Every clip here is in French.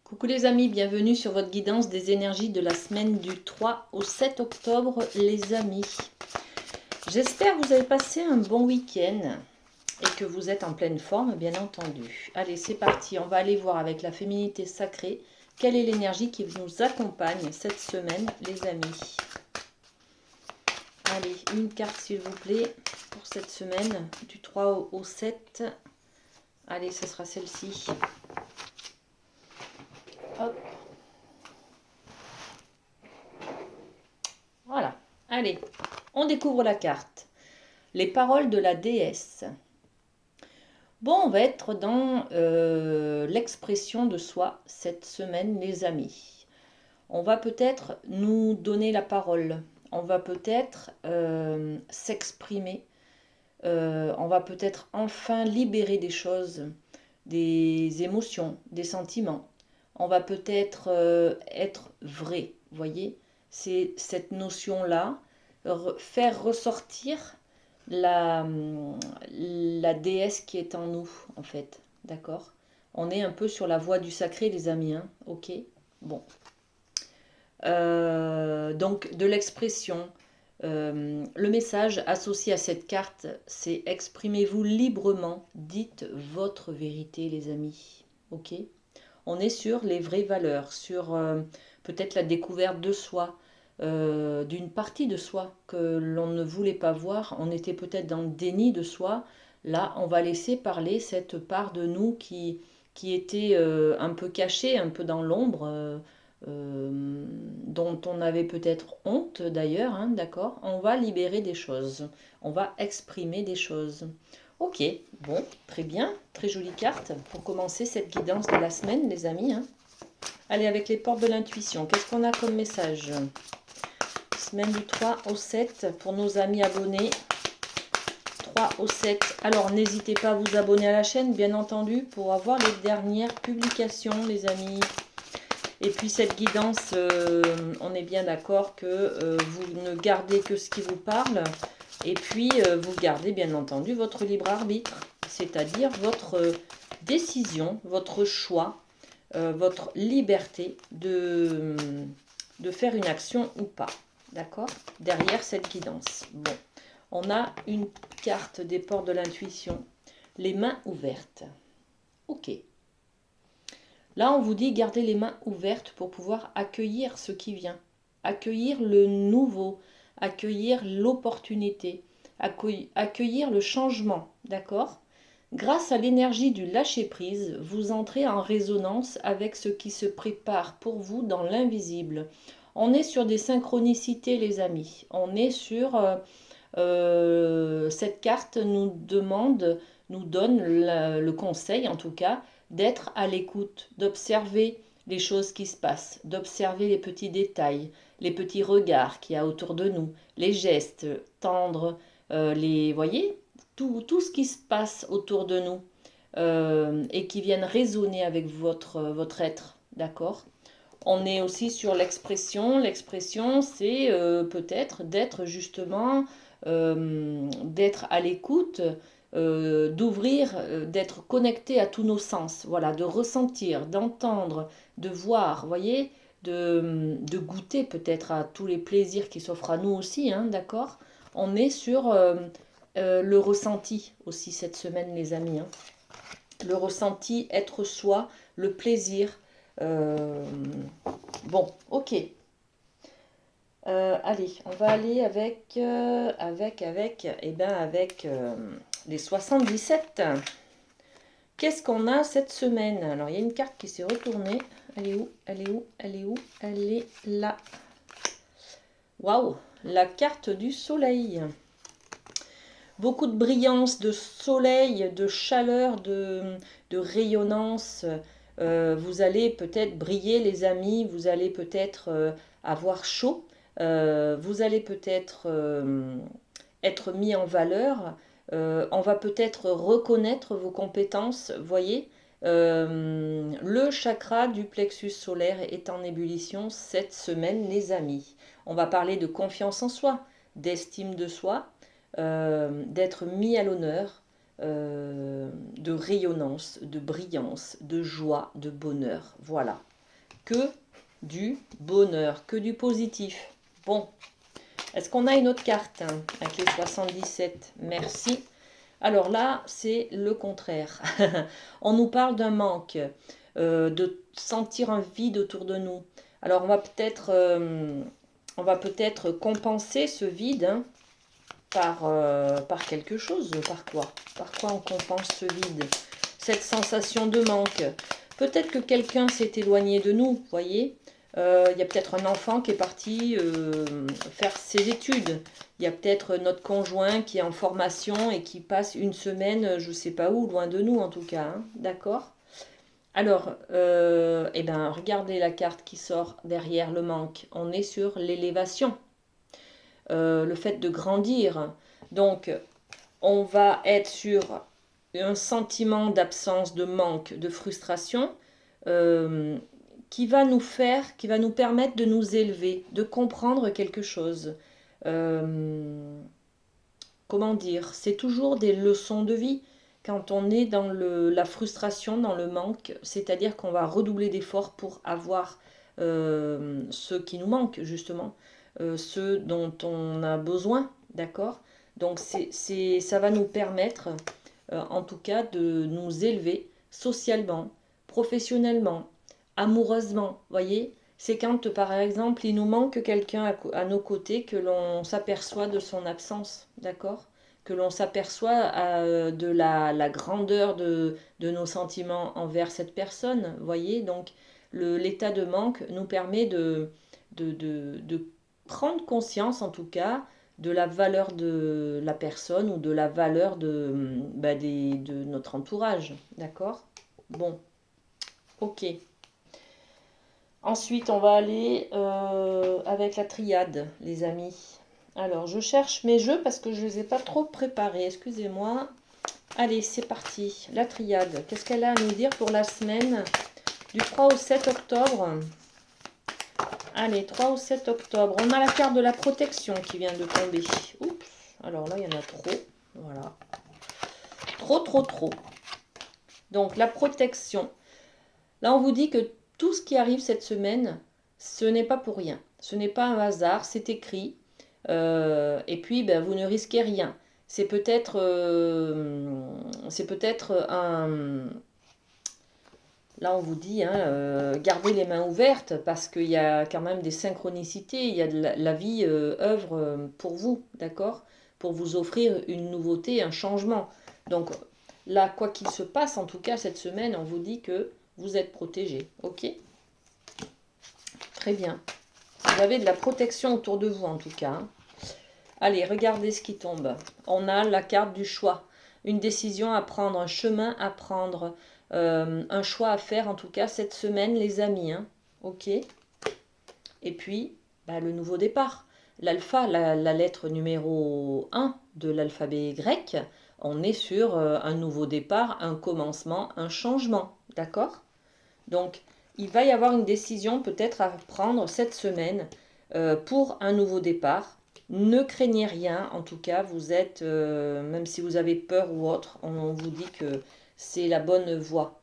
Coucou les amis, bienvenue sur votre guidance des énergies de la semaine du 3 au 7 octobre les amis. J'espère que vous avez passé un bon week-end et que vous êtes en pleine forme bien entendu. Allez c'est parti, on va aller voir avec la féminité sacrée quelle est l'énergie qui nous accompagne cette semaine les amis. Allez, une carte s'il vous plaît pour cette semaine du 3 au 7. Allez, ce sera celle-ci. Hop. Voilà, allez, on découvre la carte. Les paroles de la déesse. Bon, on va être dans l'expression de soi cette semaine, les amis. On va peut-être nous donner la parole. On va peut-être s'exprimer. On va peut-être enfin libérer des choses, des émotions, des sentiments. On va peut-être être vrai, vous voyez. C'est cette notion-là, faire ressortir la déesse qui est en nous, en fait. D'accord? On est un peu sur la voie du sacré, les amis. Hein, ok? Bon. Donc, de l'expression. Le message associé à cette carte, c'est exprimez-vous librement, dites votre vérité, les amis. Ok? On est sur les vraies valeurs, sur peut-être la découverte de soi, d'une partie de soi que l'on ne voulait pas voir. On était peut-être dans le déni de soi. Là, on va laisser parler cette part de nous qui était un peu cachée, un peu dans l'ombre, dont on avait peut-être honte d'ailleurs, hein, d'accord? On va libérer des choses, on va exprimer des choses. Ok, bon, très bien, très jolie carte pour commencer cette guidance de la semaine, les amis. Hein. Allez, avec les portes de l'intuition, qu'est-ce qu'on a comme message? Semaine du 3 au 7 pour nos amis abonnés. 3 au 7. Alors, n'hésitez pas à vous abonner à la chaîne, bien entendu, pour avoir les dernières publications, les amis. Et puis, cette guidance, on est bien d'accord que vous ne gardez que ce qui vous parle. Et puis, vous gardez, bien entendu, votre libre arbitre, c'est-à-dire votre décision, votre choix, votre liberté de faire une action ou pas. D'accord? Derrière cette guidance. Bon, on a une carte des portes de l'intuition. Les mains ouvertes. Ok. Là, on vous dit gardez les mains ouvertes pour pouvoir accueillir ce qui vient. Accueillir le nouveau. Accueillir l'opportunité. Accueillir le changement. D'accord? Grâce à l'énergie du lâcher-prise, vous entrez en résonance avec ce qui se prépare pour vous dans l'invisible. On est sur des synchronicités, les amis. On est sur... cette carte nous demande, nous donne le conseil, en tout cas, d'être à l'écoute, d'observer les choses qui se passent, d'observer les petits détails, les petits regards qu'il y a autour de nous, les gestes tendres, voyez, tout ce qui se passe autour de nous et qui viennent résonner avec votre être, d'accord? On est aussi sur l'expression. L'expression, c'est peut-être d'être justement, d'être à l'écoute, d'ouvrir, d'être connecté à tous nos sens. Voilà, de ressentir, d'entendre, de voir, voyez, de goûter peut-être à tous les plaisirs qui s'offrent à nous aussi, hein, d'accord? On est sur le ressenti aussi cette semaine, les amis. Hein. Le ressenti, être soi, le plaisir. Euh, bon, ok. Allez, on va aller avec, les 77. Qu'est-ce qu'on a cette semaine? Alors, il y a une carte qui s'est retournée. Elle est où? Elle est où? Elle est où? Elle est là. Waouh! La carte du soleil. Beaucoup de brillance, de soleil, de chaleur, de rayonnance. Vous allez peut-être briller, les amis. Vous allez peut-être avoir chaud. Vous allez peut-être être mis en valeur. On va peut-être reconnaître vos compétences. Voyez, le chakra du plexus solaire est en ébullition cette semaine, les amis. On va parler de confiance en soi, d'estime de soi, d'être mis à l'honneur, de rayonnance, de brillance, de joie, de bonheur. Voilà. que du bonheur, que du positif. Bon, est-ce qu'on a une autre carte hein, avec les 77? Merci. Alors là, c'est le contraire. On nous parle d'un manque, de sentir un vide autour de nous. Alors on va peut-être compenser ce vide hein, par quelque chose. Par quoi? Par quoi on compense ce vide? Cette sensation de manque. Peut-être que quelqu'un s'est éloigné de nous, vous voyez. Il y a peut-être un enfant qui est parti faire ses études. Il y a peut-être notre conjoint qui est en formation et qui passe une semaine, je ne sais pas où, loin de nous en tout cas. Hein, d'accord? Alors, eh ben, regardez la carte qui sort derrière le manque. On est sur l'élévation, le fait de grandir. Donc, on va être sur un sentiment d'absence, de manque, de frustration, euh, qui va nous permettre de nous élever, de comprendre quelque chose. Comment dire? C'est toujours des leçons de vie quand on est dans la frustration, dans le manque, c'est-à-dire qu'on va redoubler d'efforts pour avoir ce qui nous manque, justement, ce dont on a besoin, d'accord? Donc ça va nous permettre, en tout cas, de nous élever socialement, professionnellement, amoureusement, voyez? C'est quand, par exemple, il nous manque quelqu'un à nos côtés que l'on s'aperçoit de son absence, d'accord? Que l'on s'aperçoit de la grandeur de nos sentiments envers cette personne, voyez? Donc, l'état de manque nous permet de prendre conscience, en tout cas, de la valeur de la personne ou de la valeur de notre entourage, d'accord? Bon, ok. Ensuite, on va aller avec la triade, les amis. Alors, je cherche mes jeux parce que je ne les ai pas trop préparés. Excusez-moi. Allez, c'est parti. La triade. Qu'est-ce qu'elle a à nous dire pour la semaine du 3 au 7 octobre? Allez, 3 au 7 octobre. On a la carte de la protection qui vient de tomber. Oups. Alors là, il y en a trop. Voilà. Trop, trop, trop. Donc, la protection. Là, on vous dit que tout ce qui arrive cette semaine, ce n'est pas pour rien. Ce n'est pas un hasard, c'est écrit. Et puis, ben, vous ne risquez rien. C'est peut-être un... Là, on vous dit, hein, gardez les mains ouvertes parce qu'il y a quand même des synchronicités. Il y a de la vie œuvre pour vous, d'accord? Pour vous offrir une nouveauté, un changement. Donc là, quoi qu'il se passe, en tout cas cette semaine, on vous dit que vous êtes protégé. Ok? Très bien. Vous avez de la protection autour de vous, en tout cas. Hein. Allez, regardez ce qui tombe. On a la carte du choix. Une décision à prendre, un chemin à prendre, un choix à faire, en tout cas, cette semaine, les amis. Hein. Ok? Et puis, bah, le nouveau départ. L'alpha, la lettre numéro 1 de l'alphabet grec, on est sur un nouveau départ, un commencement, un changement. D'accord? Donc, il va y avoir une décision peut-être à prendre cette semaine pour un nouveau départ. Ne craignez rien, en tout cas, vous êtes, même si vous avez peur ou autre, on vous dit que c'est la bonne voie.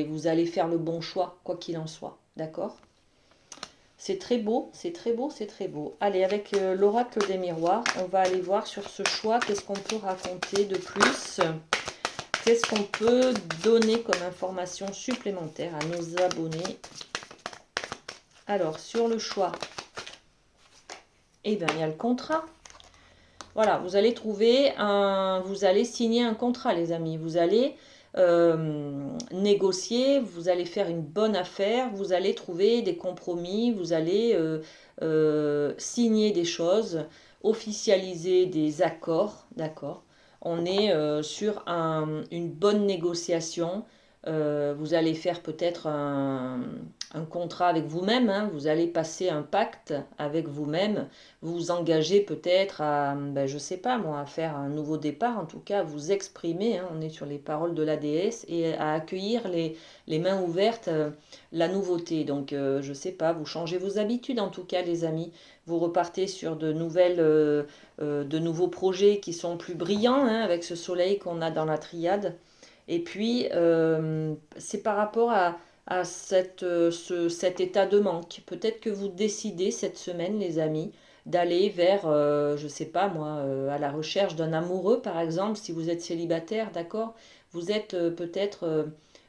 Vous allez faire le bon choix, quoi qu'il en soit. D'accord? C'est très beau, c'est très beau, c'est très beau. Allez, avec l'oracle des miroirs, on va aller voir sur ce choix, qu'est-ce qu'on peut raconter de plus. Qu'est-ce qu'on peut donner comme information supplémentaire à nos abonnés? Alors, sur le choix, eh bien, il y a le contrat. Voilà, vous allez vous allez signer un contrat, les amis. Vous allez négocier, vous allez faire une bonne affaire, vous allez trouver des compromis, vous allez signer des choses, officialiser des accords, d'accord? On est sur une bonne négociation. Vous allez faire peut-être un contrat avec vous-même, hein. Vous allez passer un pacte avec vous-même, vous vous engagez peut-être à, ben, je sais pas moi, à faire un nouveau départ, en tout cas à vous exprimer, hein. On est sur les paroles de la déesse, et à accueillir les mains ouvertes la nouveauté. Donc je sais pas, vous changez vos habitudes en tout cas les amis, vous repartez sur de nouveaux projets qui sont plus brillants, hein, avec ce soleil qu'on a dans la triade. Et puis, c'est par rapport à cet état de manque. Peut-être que vous décidez cette semaine, les amis, d'aller vers, je ne sais pas moi, à la recherche d'un amoureux, par exemple, si vous êtes célibataire, d'accord? Vous êtes peut-être,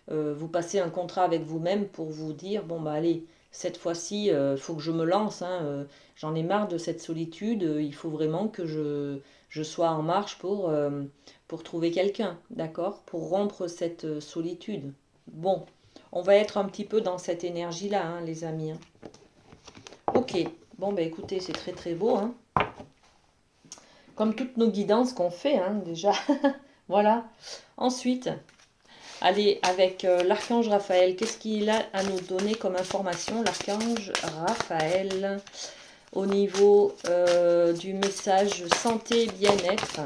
vous passez un contrat avec vous-même pour vous dire, bon bah allez, cette fois-ci, il faut que je me lance, hein, j'en ai marre de cette solitude, il faut vraiment que je sois en marche pour trouver quelqu'un, d'accord? Pour rompre cette solitude. Bon, on va être un petit peu dans cette énergie-là, hein, les amis, hein. Ok, bon, bah écoutez, c'est très très beau, hein. Comme toutes nos guidances qu'on fait, hein, déjà. Voilà. Ensuite, allez, avec l'archange Raphaël, qu'est-ce qu'il a à nous donner comme information, l'archange Raphaël, au niveau du message santé et bien-être?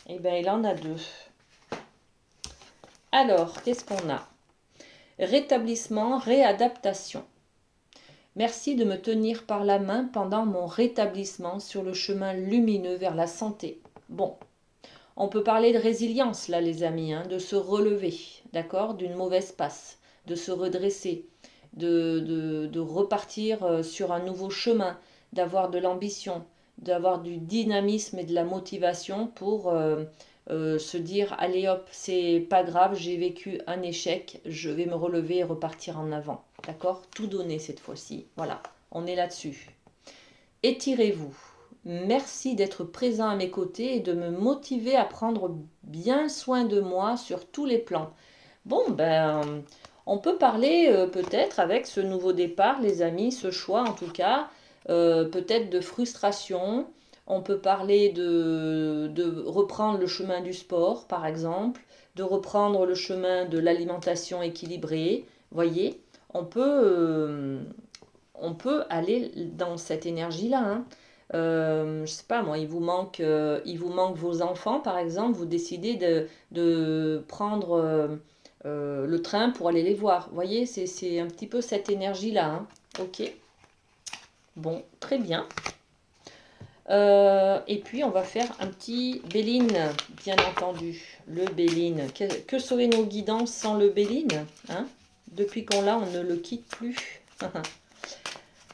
Eh bien, il en a deux. Alors, qu'est-ce qu'on a? Rétablissement, réadaptation. Merci de me tenir par la main pendant mon rétablissement sur le chemin lumineux vers la santé. Bon, on peut parler de résilience là les amis, hein, de se relever, d'accord, d'une mauvaise passe, de se redresser, de repartir sur un nouveau chemin, d'avoir de l'ambition, d'avoir du dynamisme et de la motivation pour se dire allez hop, c'est pas grave, j'ai vécu un échec, je vais me relever et repartir en avant. D'accord? Tout donner cette fois-ci. Voilà, on est là-dessus. Étirez-vous. Merci d'être présent à mes côtés et de me motiver à prendre bien soin de moi sur tous les plans. Bon, ben, on peut parler peut-être avec ce nouveau départ, les amis, ce choix en tout cas, peut-être de frustration. On peut parler de reprendre le chemin du sport, par exemple, de reprendre le chemin de l'alimentation équilibrée. Voyez, on peut, euh, on peut aller dans cette énergie-là, hein. Je sais pas moi, il vous manque vos enfants, par exemple, vous décidez de prendre le train pour aller les voir. Vous voyez, c'est un petit peu cette énergie-là, hein. Ok, bon, très bien. Et puis, on va faire un petit Béline, bien entendu. Le Béline. Que seraient nos guidances sans le Béline, hein? Depuis qu'on l'a, on ne le quitte plus.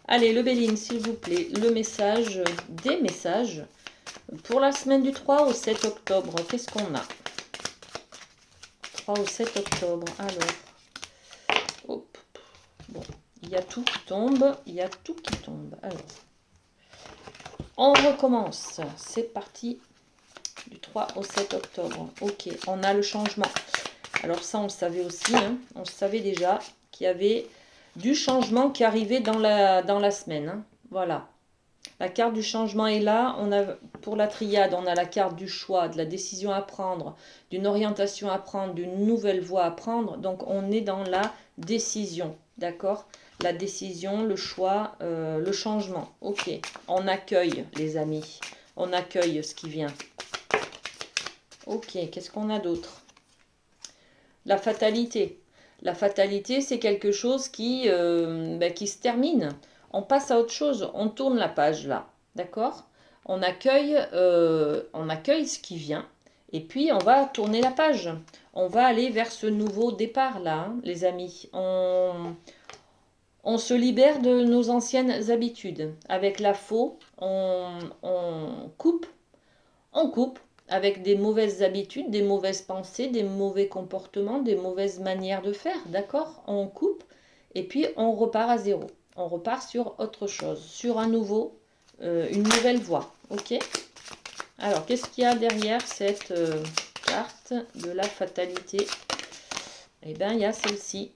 Allez, le Béline, s'il vous plaît. Le message, des messages. Pour la semaine du 3 au 7 octobre, qu'est-ce qu'on a? 3 au 7 octobre, alors. Hop. Bon, il y a tout qui tombe. Il y a tout qui tombe. Alors. On recommence. C'est parti. Du 3 au 7 octobre. Ok, on a le changement. Alors ça, on le savait aussi. Hein. On le savait déjà qu'il y avait du changement qui arrivait dans la semaine. Hein. Voilà. La carte du changement est là. On a, pour la triade, on a la carte du choix, de la décision à prendre, d'une orientation à prendre, d'une nouvelle voie à prendre. Donc, on est dans la décision. D'accord? La décision, le choix, le changement. Ok. On accueille, les amis. On accueille ce qui vient. Ok. Qu'est-ce qu'on a d'autre? La fatalité. La fatalité, c'est quelque chose qui se termine. On passe à autre chose, on tourne la page là, d'accord? On accueille ce qui vient, et puis on va tourner la page. On va aller vers ce nouveau départ là, hein, les amis. On se libère de nos anciennes habitudes. Avec la faux, on coupe avec des mauvaises habitudes, des mauvaises pensées, des mauvais comportements, des mauvaises manières de faire, d'accord? On coupe et puis on repart à zéro. On repart sur autre chose, sur un nouveau, une nouvelle voie, ok? Alors, qu'est-ce qu'il y a derrière cette carte de la fatalité? Eh bien, il y a celle-ci.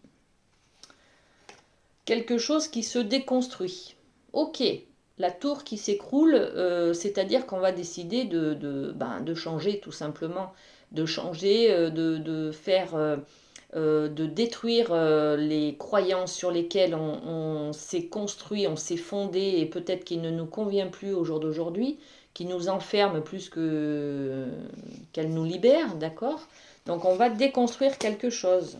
Quelque chose qui se déconstruit. Ok, la tour qui s'écroule, c'est-à-dire qu'on va décider de changer tout simplement, de changer, de faire, de détruire les croyances sur lesquelles on s'est construit, on s'est fondé et peut-être qu'il ne nous convient plus au jour d'aujourd'hui, qui nous enferme plus qu'elle nous libère, d'accord? Donc on va déconstruire quelque chose.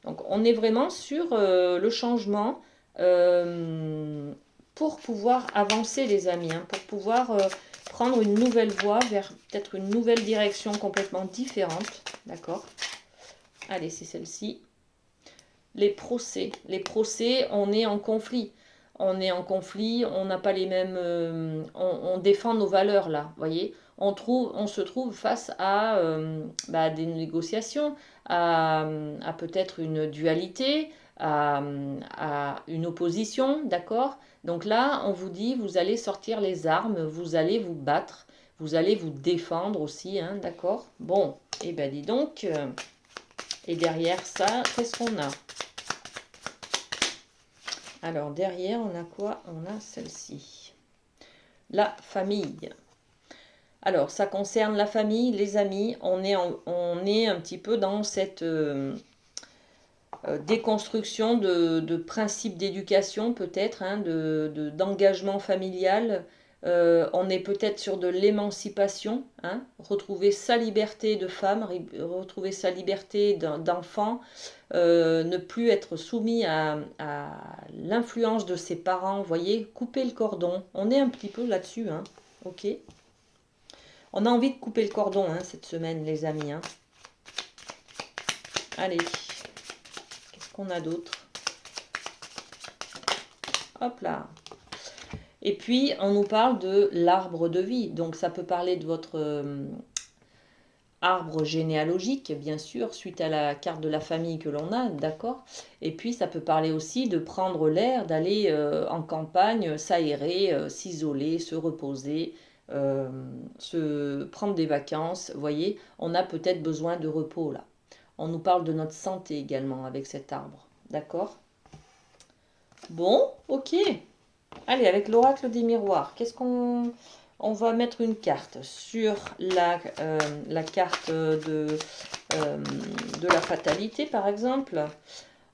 Donc on est vraiment sur le changement euh, pour pouvoir avancer les amis, hein, pour pouvoir prendre une nouvelle voie vers peut-être une nouvelle direction complètement différente. D'accord? Allez, c'est celle-ci. Les procès. Les procès, on est en conflit. On est en conflit, on n'a pas les mêmes... on défend nos valeurs là, voyez. On se trouve face à des négociations, à peut-être une dualité, à, à une opposition, d'accord? Donc là, on vous dit, vous allez sortir les armes, vous allez vous battre, vous allez vous défendre aussi, hein, d'accord? Bon, et ben dis donc, et derrière ça, qu'est-ce qu'on a? Alors, derrière, on a quoi? On a celle-ci. La famille. Alors, ça concerne la famille, les amis. On est un petit peu dans cette déconstruction de principes d'éducation, peut-être, hein, d'engagement familial. On est peut-être sur de l'émancipation, hein, retrouver sa liberté de femme, retrouver sa liberté d'enfant, ne plus être soumis à l'influence de ses parents, vous voyez, couper le cordon. On est un petit peu là-dessus, hein, ok. On a envie de couper le cordon, hein, cette semaine, les amis, hein. Allez, qu'est-ce qu'on a d'autre? Hop là. Et puis, on nous parle de l'arbre de vie. Donc, ça peut parler de votre arbre généalogique, bien sûr, suite à la carte de la famille que l'on a, d'accord? Et puis, ça peut parler aussi de prendre l'air, d'aller en campagne, s'aérer, s'isoler, se reposer, se prendre des vacances. Vous voyez, on a peut-être besoin de repos, là. On nous parle de notre santé également avec cet arbre, d'accord? Bon, ok. Allez, avec l'oracle des miroirs, qu'est-ce qu'on... On va mettre une carte sur la carte de la fatalité, par exemple.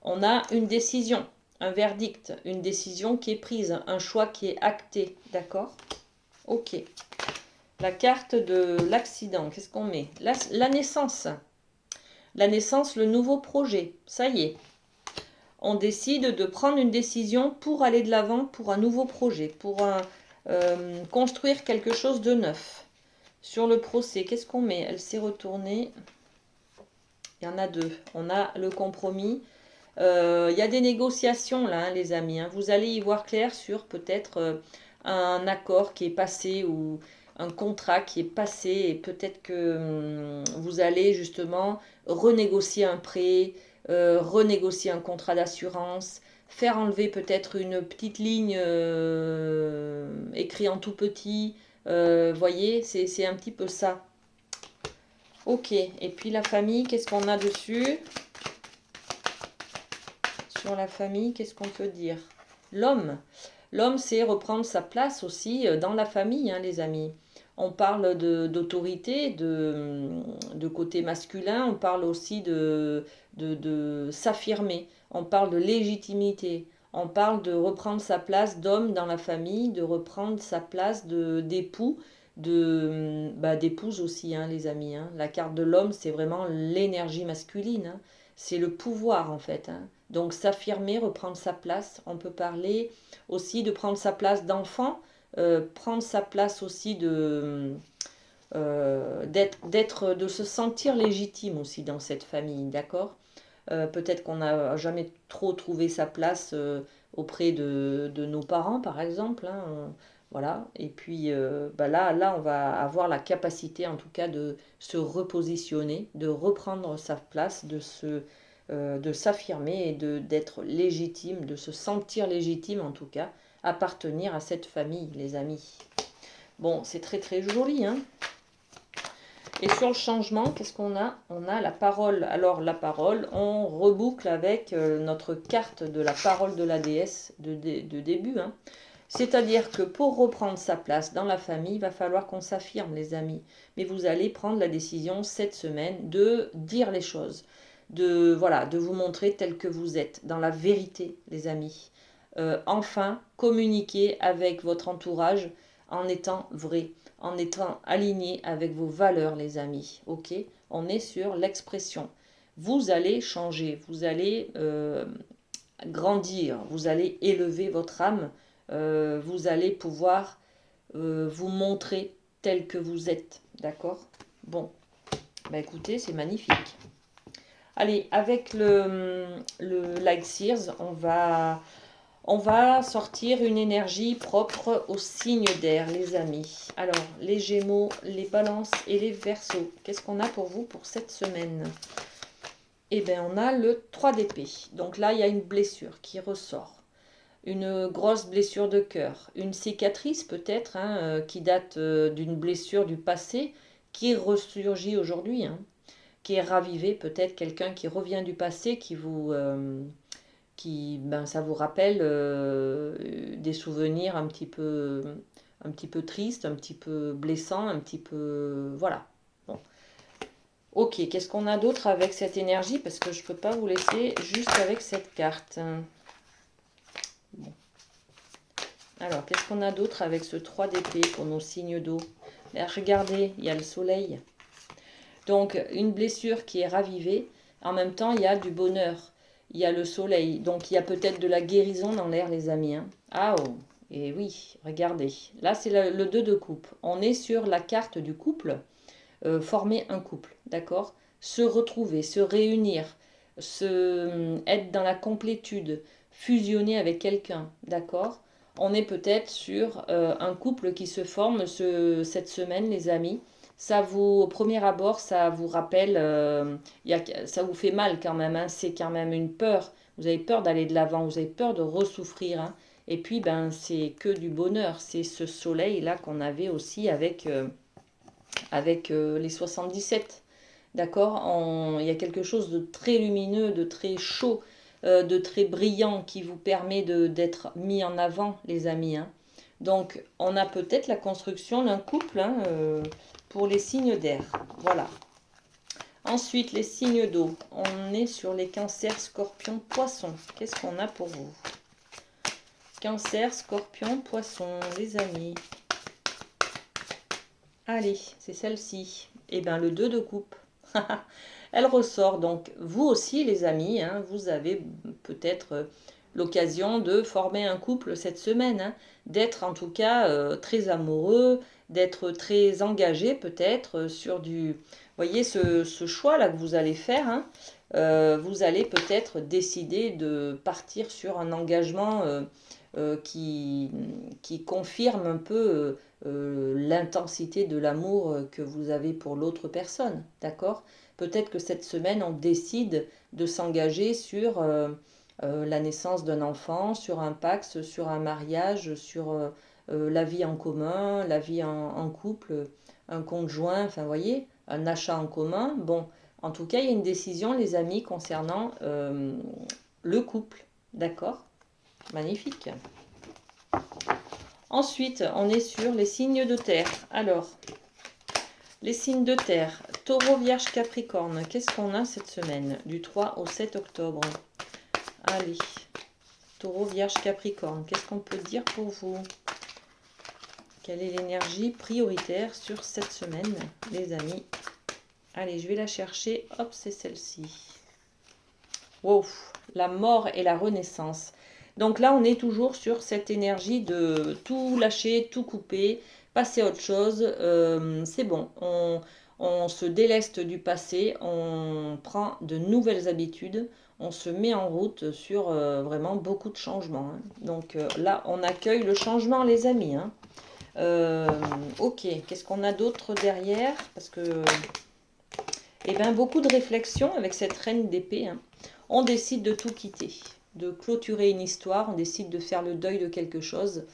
On a une décision, un verdict, une décision qui est prise, un choix qui est acté, d'accord? Ok. La carte de l'accident, qu'est-ce qu'on met? La naissance. La naissance, le nouveau projet, ça y est. On décide de prendre une décision pour aller de l'avant, pour un nouveau projet, pour construire quelque chose de neuf. Sur le procès, qu'est-ce qu'on met? Elle s'est retournée. Il y en a deux. On a le compromis. Il y a des négociations là, hein, les amis. Hein. Vous allez y voir clair sur peut-être un accord qui est passé ou un contrat qui est passé. Et peut-être que vous allez justement renégocier un prêt, renégocier un contrat d'assurance, faire enlever peut-être une petite ligne écrite en tout petit. Voyez, c'est un petit peu ça. Ok, et puis la famille, qu'est-ce qu'on a dessus? Sur la famille, qu'est-ce qu'on peut dire? L'homme. L'homme, c'est reprendre sa place aussi dans la famille, hein, les amis. On parle d'autorité, de côté masculin, on parle aussi de s'affirmer, on parle de légitimité, on parle de reprendre sa place d'homme dans la famille, de reprendre sa place d'époux, d'épouse aussi, hein, les amis. Hein. La carte de l'homme, c'est vraiment l'énergie masculine, hein. C'est le pouvoir en fait. Hein. Donc s'affirmer, reprendre sa place. On peut parler aussi de prendre sa place d'enfant, prendre sa place aussi de se sentir légitime aussi dans cette famille, d'accord? Peut-être qu'on n'a jamais trop trouvé sa place auprès de nos parents, par exemple. Hein, voilà. Et puis là, on va avoir la capacité, en tout cas, de se repositionner, de reprendre sa place, de s'affirmer et d'être légitime, de se sentir légitime, en tout cas, appartenir à cette famille, les amis. Bon, c'est très très joli, hein. Et sur le changement, qu'est-ce qu'on a? On a la parole. Alors la parole, on reboucle avec notre carte de la parole de la déesse de début. Hein. C'est-à-dire que pour reprendre sa place dans la famille, il va falloir qu'on s'affirme, les amis. Mais vous allez prendre la décision cette semaine de dire les choses, de vous montrer tel que vous êtes, dans la vérité, les amis. Enfin, communiquer avec votre entourage en étant vrai, en étant aligné avec vos valeurs, les amis. Ok? On est sur l'expression. Vous allez changer, vous allez grandir, vous allez élever votre âme, vous allez pouvoir vous montrer tel que vous êtes. D'accord? Bon, bah écoutez, c'est magnifique. Allez, avec le Light Sears, on va sortir une énergie propre aux signes d'air, les amis. Alors, les Gémeaux, les Balances et les Verseaux. Qu'est-ce qu'on a pour vous pour cette semaine? Eh bien, on a le 3 d'épée. Donc là, il y a une blessure qui ressort. Une grosse blessure de cœur. Une cicatrice peut-être, hein, qui date d'une blessure du passé, qui ressurgit aujourd'hui, hein, qui est ravivée. Peut-être quelqu'un qui revient du passé, ça vous rappelle des souvenirs un petit peu tristes, un petit peu blessants, un petit peu... Voilà. Bon. Ok, qu'est-ce qu'on a d'autre avec cette énergie? Parce que je ne peux pas vous laisser juste avec cette carte. Bon. Alors, qu'est-ce qu'on a d'autre avec ce 3 d'épée pour nos signes d'eau? Regardez, il y a le soleil. Donc, une blessure qui est ravivée. En même temps, il y a du bonheur. Il y a le soleil. Donc, il y a peut-être de la guérison dans l'air, les amis. Hein. Ah oh, et oui, regardez. Là, c'est le 2 de coupe. On est sur la carte du couple. Former un couple, d'accord? Se retrouver, se réunir, être dans la complétude, fusionner avec quelqu'un, d'accord? On est peut-être sur un couple qui se forme cette semaine, les amis. Ça vous, au premier abord, ça vous rappelle, ça vous fait mal quand même, hein, c'est quand même une peur. Vous avez peur d'aller de l'avant, vous avez peur de ressouffrir, hein. Et puis, ben, c'est que du bonheur. C'est ce soleil-là qu'on avait aussi avec les 77. D'accord? Il y a quelque chose de très lumineux, de très chaud, de très brillant qui vous permet d'être mis en avant, les amis. Hein. Donc, on a peut-être la construction d'un couple, hein, pour les signes d'air. Voilà. Ensuite, les signes d'eau. On est sur les cancers, scorpions, poissons. Qu'est-ce qu'on a pour vous? Cancer, scorpion, poisson, les amis. Allez, c'est celle-ci. Eh bien, le 2 de coupe. Elle ressort. Donc, vous aussi, les amis, hein, vous avez peut-être l'occasion de former un couple cette semaine. Hein, d'être en tout cas très amoureux, d'être très engagé peut-être sur du... Vous voyez, ce choix-là que vous allez faire, hein, vous allez peut-être décider de partir sur un engagement qui confirme un peu l'intensité de l'amour que vous avez pour l'autre personne, d'accord? Peut-être que cette semaine, on décide de s'engager sur la naissance d'un enfant, sur un pacte, sur un mariage, sur la vie en commun, la vie en couple, un conjoint, enfin, vous voyez, un achat en commun. Bon, en tout cas, il y a une décision, les amis, concernant le couple, d'accord? Magnifique. Ensuite, on est sur les signes de terre. Alors, les signes de terre, Taureau, Vierge, Capricorne. Qu'est-ce qu'on a cette semaine? Du 3 au 7 octobre. Allez, Taureau, Vierge, Capricorne. Qu'est-ce qu'on peut dire pour vous? Quelle est l'énergie prioritaire sur cette semaine, les amis? Allez, je vais la chercher. Hop, c'est celle-ci. Wow, la mort et la renaissance. Donc là, on est toujours sur cette énergie de tout lâcher, tout couper, passer à autre chose. C'est bon, on se déleste du passé, on prend de nouvelles habitudes, on se met en route sur vraiment beaucoup de changements. Hein. Donc là, on accueille le changement, les amis. Hein. Ok, qu'est-ce qu'on a d'autre derrière? Parce que, eh bien, beaucoup de réflexions avec cette reine d'épée. Hein. On décide de tout quitter, de clôturer une histoire, on décide de faire le deuil de quelque chose,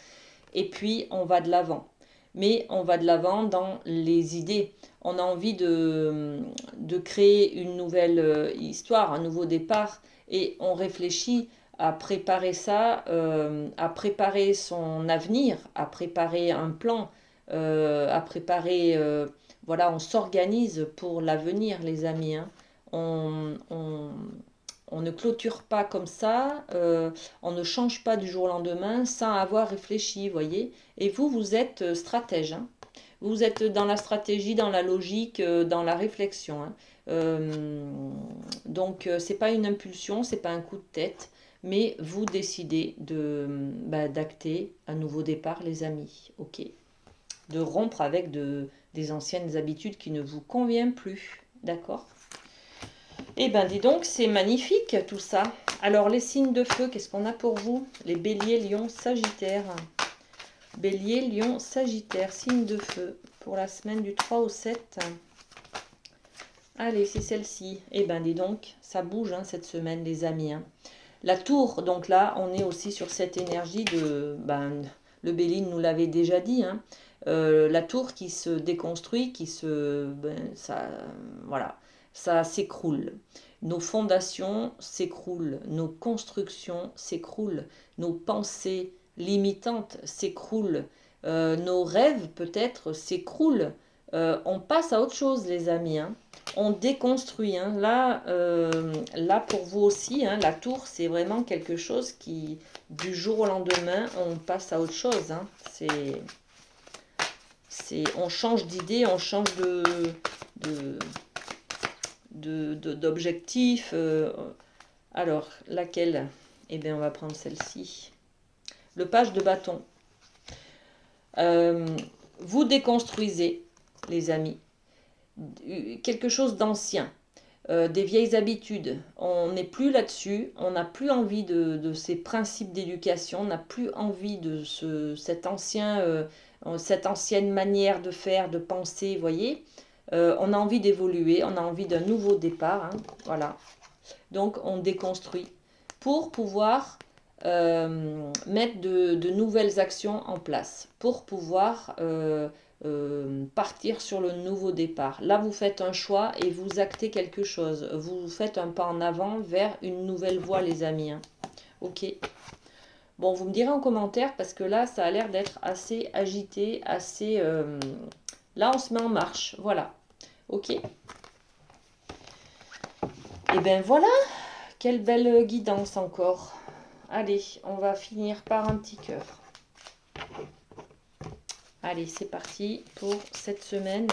et puis on va de l'avant. Mais on va de l'avant dans les idées. On a envie de créer une nouvelle histoire, un nouveau départ, et on réfléchit à préparer ça, à préparer son avenir, à préparer un plan, à préparer... voilà, on s'organise pour l'avenir, les amis. Hein. On ne clôture pas comme ça, on ne change pas du jour au lendemain sans avoir réfléchi, voyez. Et vous, vous êtes stratège. Hein. Vous êtes dans la stratégie, dans la logique, dans la réflexion. Hein. Donc, c'est pas une impulsion, c'est pas un coup de tête, mais vous décidez d'acter un nouveau départ, les amis. Ok. De rompre avec des anciennes habitudes qui ne vous conviennent plus. D'accord? Eh ben dis donc, c'est magnifique tout ça. Alors les signes de feu, qu'est-ce qu'on a pour vous? Les béliers, lions, sagittaires. Bélier, lion, sagittaire, signe de feu pour la semaine du 3 au 7. Allez, c'est celle-ci. Eh ben dis donc, ça bouge hein, cette semaine les amis. Hein. La tour, donc là, on est aussi sur cette énergie de... le Béline nous l'avait déjà dit, hein, la tour qui se déconstruit, voilà, ça s'écroule. Nos fondations s'écroulent, nos constructions s'écroulent, nos pensées limitantes s'écroulent, nos rêves peut-être s'écroulent. On passe à autre chose les amis, hein. On déconstruit. Hein. Là, pour vous aussi, hein, la tour, c'est vraiment quelque chose qui, du jour au lendemain, on passe à autre chose. Hein. On change d'idée, on change d'objectif. Alors, laquelle? Eh bien, on va prendre celle-ci. Le page de bâton. Vous déconstruisez, les amis, quelque chose d'ancien, des vieilles habitudes. On n'est plus là-dessus, on n'a plus envie de ces principes d'éducation, on n'a plus envie de cette ancienne manière de faire, de penser, vous voyez. On a envie d'évoluer, on a envie d'un nouveau départ, hein, voilà. Donc on déconstruit pour pouvoir mettre de nouvelles actions en place, pour pouvoir partir sur le nouveau départ. Là, vous faites un choix et vous actez quelque chose. Vous faites un pas en avant vers une nouvelle voie, les amis. Hein. Ok. Bon, vous me direz en commentaire parce que là, ça a l'air d'être assez agité, assez... Là, on se met en marche. Voilà. Ok. Et ben voilà. Quelle belle guidance encore. Allez, on va finir par un petit cœur. Allez, c'est parti pour cette semaine.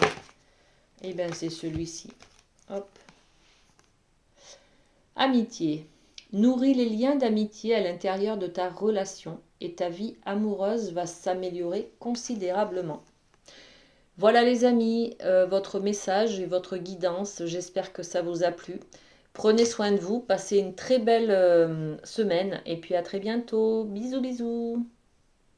Et bien, c'est celui-ci. Hop. Amitié. Nourris les liens d'amitié à l'intérieur de ta relation et ta vie amoureuse va s'améliorer considérablement. Voilà les amis, votre message et votre guidance. J'espère que ça vous a plu. Prenez soin de vous, passez une très belle semaine et puis à très bientôt. Bisous bisous.